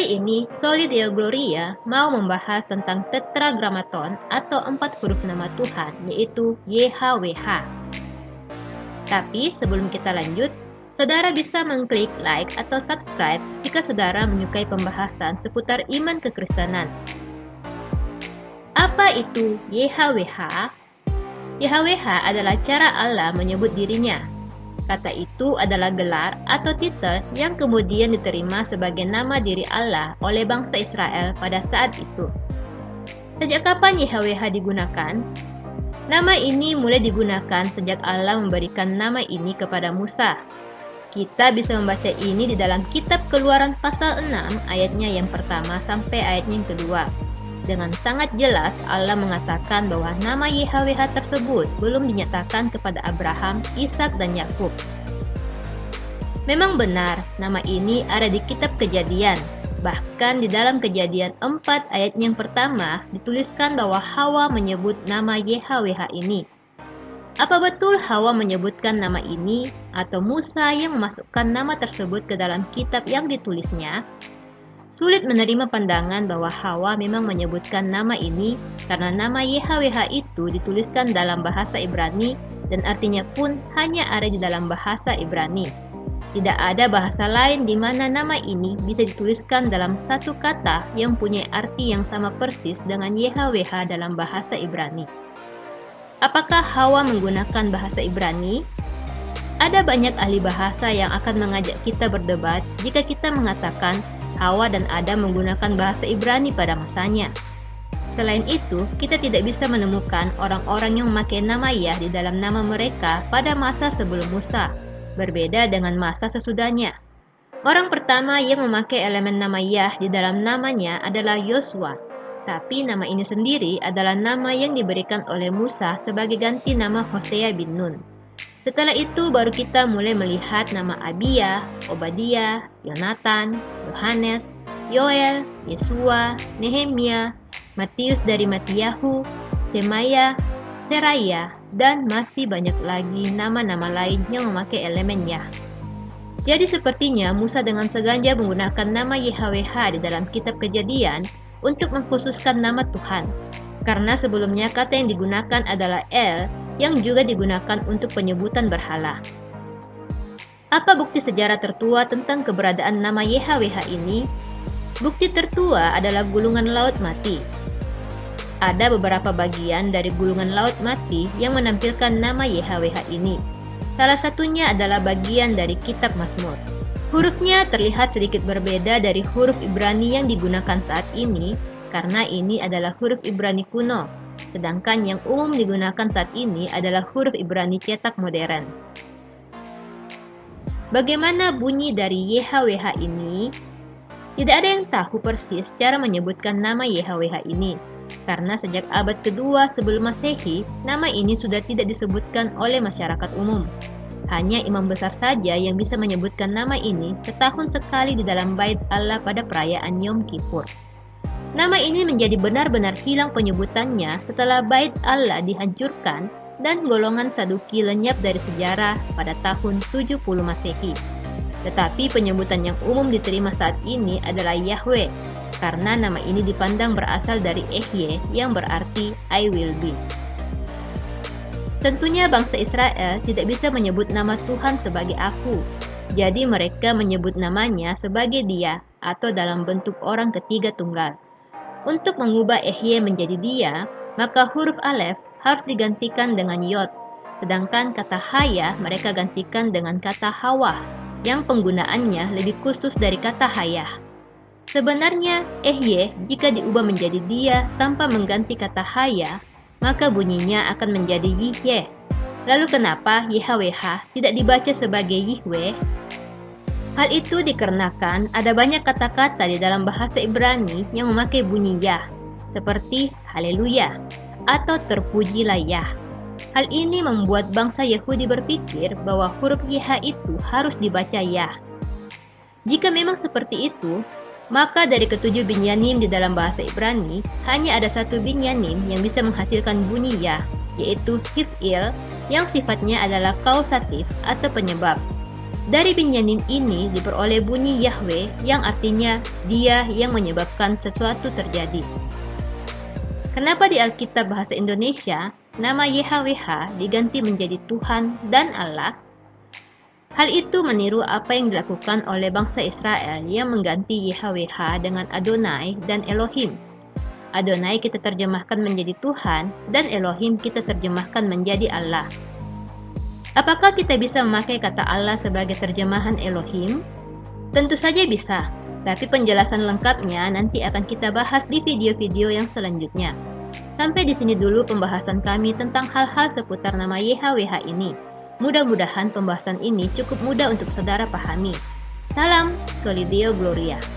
Kali ini, Solideo Gloria mau membahas tentang tetragrammaton atau 4 huruf nama Tuhan, yaitu YHWH. Tapi sebelum kita lanjut, saudara bisa mengklik like atau subscribe jika saudara menyukai pembahasan seputar iman kekristenan. Apa itu YHWH? YHWH adalah cara Allah menyebut dirinya. Kata itu adalah gelar atau titel yang kemudian diterima sebagai nama diri Allah oleh bangsa Israel pada saat itu. Sejak kapan YHWH digunakan? Nama ini mulai digunakan sejak Allah memberikan nama ini kepada Musa. Kita bisa membaca ini di dalam kitab Keluaran pasal 6 ayatnya yang pertama sampai ayatnya yang kedua. Dengan sangat jelas Allah mengatakan bahwa nama YHWH tersebut belum dinyatakan kepada Abraham, Ishak, dan Yakub. Memang benar, nama ini ada di kitab Kejadian. Bahkan di dalam Kejadian 4 ayat yang pertama dituliskan bahwa Hawa menyebut nama YHWH ini. Apa betul Hawa menyebutkan nama ini atau Musa yang memasukkan nama tersebut ke dalam kitab yang ditulisnya? Sulit menerima pandangan bahwa Hawa memang menyebutkan nama ini karena nama YHWH itu dituliskan dalam bahasa Ibrani dan artinya pun hanya ada di dalam bahasa Ibrani. Tidak ada bahasa lain di mana nama ini bisa dituliskan dalam satu kata yang punya arti yang sama persis dengan YHWH dalam bahasa Ibrani. Apakah Hawa menggunakan bahasa Ibrani? Ada banyak ahli bahasa yang akan mengajak kita berdebat jika kita mengatakan Hawa dan Adam menggunakan bahasa Ibrani pada masanya. Selain itu, kita tidak bisa menemukan orang-orang yang memakai nama Yah di dalam nama mereka pada masa sebelum Musa, berbeda dengan masa sesudahnya. Orang pertama yang memakai elemen nama Yah di dalam namanya adalah Yosua, tapi nama ini sendiri adalah nama yang diberikan oleh Musa sebagai ganti nama Hosea bin Nun. Setelah itu baru kita mulai melihat nama Abia, Obadiah, Yonatan, Yohanes, Yoel, Yesua, Nehemia, Matius dari Matiyahu, Semaya, Seraya, dan masih banyak lagi nama-nama lain yang memakai elemen Yah. Jadi sepertinya Musa dengan sengaja menggunakan nama YHWH di dalam kitab Kejadian untuk mengkhususkan nama Tuhan. Karena sebelumnya kata yang digunakan adalah El, yang juga digunakan untuk penyebutan berhala. Apa bukti sejarah tertua tentang keberadaan nama YHWH ini? Bukti tertua adalah gulungan laut mati. Ada beberapa bagian dari gulungan laut mati yang menampilkan nama YHWH ini. Salah satunya adalah bagian dari kitab Mazmur. Hurufnya terlihat sedikit berbeda dari huruf Ibrani yang digunakan saat ini, karena ini adalah huruf Ibrani kuno. Sedangkan yang umum digunakan saat ini adalah huruf Ibrani cetak modern. Bagaimana bunyi dari YHWH ini? Tidak ada yang tahu persis cara menyebutkan nama YHWH ini, karena sejak abad kedua sebelum Masehi, nama ini sudah tidak disebutkan oleh masyarakat umum. Hanya imam besar saja yang bisa menyebutkan nama ini setahun sekali di dalam bait Allah pada perayaan Yom Kippur. Nama ini menjadi benar-benar hilang penyebutannya setelah bait Allah dihancurkan dan golongan Saduki lenyap dari sejarah pada tahun 70 Masehi. Tetapi penyebutan yang umum diterima saat ini adalah Yahweh, karena nama ini dipandang berasal dari Ehye yang berarti I will be. Tentunya bangsa Israel tidak bisa menyebut nama Tuhan sebagai aku, jadi mereka menyebut namanya sebagai Dia atau dalam bentuk orang ketiga tunggal. Untuk mengubah Ehye menjadi Dia, maka huruf Alef harus digantikan dengan Yod, sedangkan kata Haya mereka gantikan dengan kata Hawa, yang penggunaannya lebih khusus dari kata Hayah. Sebenarnya, Ehye jika diubah menjadi Dia tanpa mengganti kata Haya, maka bunyinya akan menjadi Yihye. Lalu kenapa YHWH tidak dibaca sebagai Yihweh? Hal itu dikarenakan ada banyak kata-kata di dalam bahasa Ibrani yang memakai bunyi Yah, seperti Haleluya atau Terpujilah Yah. Hal ini membuat bangsa Yahudi berpikir bahwa huruf YH itu harus dibaca Yah. Jika memang seperti itu, maka dari ketujuh binyanim di dalam bahasa Ibrani, hanya ada satu binyanim yang bisa menghasilkan bunyi Yah, yaitu Hif'il, yang sifatnya adalah kausatif atau penyebab. Dari Binyamin ini diperoleh bunyi Yahweh yang artinya Dia yang menyebabkan sesuatu terjadi. Kenapa di Alkitab bahasa Indonesia nama YHWH diganti menjadi Tuhan dan Allah? Hal itu meniru apa yang dilakukan oleh bangsa Israel yang mengganti YHWH dengan Adonai dan Elohim. Adonai kita terjemahkan menjadi Tuhan dan Elohim kita terjemahkan menjadi Allah. Apakah kita bisa memakai kata Allah sebagai terjemahan Elohim? Tentu saja bisa, tapi penjelasan lengkapnya nanti akan kita bahas di video-video yang selanjutnya. Sampai di sini dulu pembahasan kami tentang hal-hal seputar nama YHWH ini. Mudah-mudahan pembahasan ini cukup mudah untuk saudara pahami. Salam Solideo Gloria.